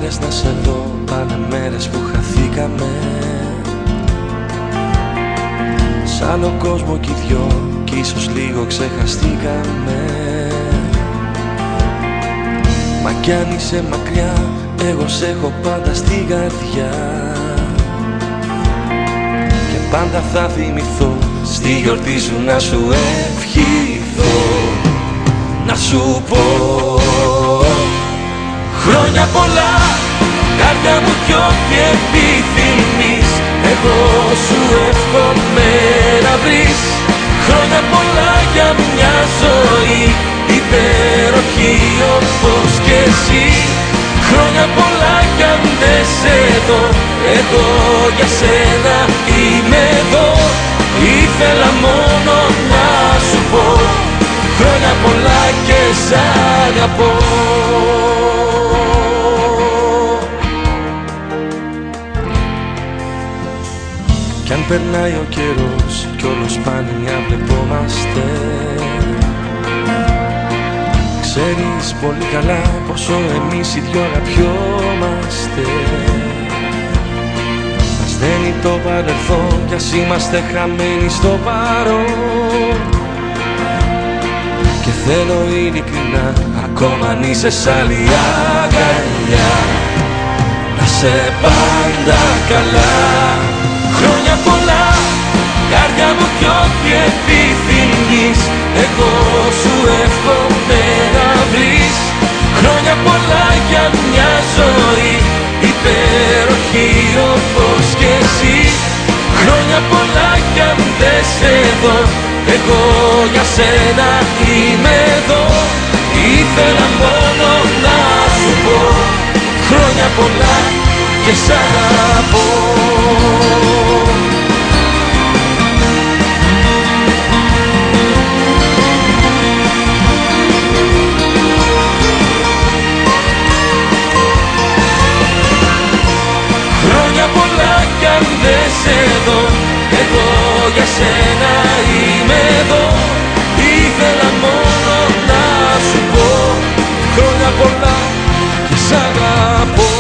μέρες να σε δω, πάνε μέρες που χαθήκαμε. Σαν ο κόσμο κι οι δυο, κι ίσως λίγο ξεχαστήκαμε. Μα κι αν είσαι μακριά, εγώ σ' έχω πάντα στην καρδιά. Και πάντα θα θυμηθώ, στη γιορτή σου να σου ευχηθώ. Να σου πω χρόνια πολλά, καρδιά μου κι ό,τι επιθυμείς, εγώ σου εύχομαι να βρεις. Χρόνια πολλά για μια ζωή υπέροχη όπως κι εσύ. Χρόνια πολλά κι αν δεν σε δω, εγώ για σένα είμαι εδώ. Ήθελα μόνο να σου πω χρόνια πολλά και σ' αγαπώ. Κι αν περνάει ο καιρός κι όλο σπάνια βλεπόμαστε, ξέρεις πολύ καλά πόσο εμείς οι δυο αγαπιόμαστε. Μας δένει το παρελθόν κι ας είμαστε χαμένοι στο παρόν. Και θέλω ειλικρινά, ακόμα αν είσαι σ' άλλη αγκαλιά, να σε πάντα καλά. Χρόνια πολλά, καρδιά μου κι ό,τι επιθυμείς, εγώ σου εύχομαι να βρεις. Χρόνια πολλά για μια ζωή υπέροχη όπως κι εσύ. Χρόνια πολλά κι αν δεν σε δω, εγώ για σένα είμαι εδώ. Ήθελα μόνο να σου πω χρόνια πολλά και σ' αγαπώ. Χρόνια πολλά κι αν δεν σε δω, εγώ για σένα είμαι εδώ. Ήθελα μόνο να σου πω χρόνια πολλά και σ' αγαπώ.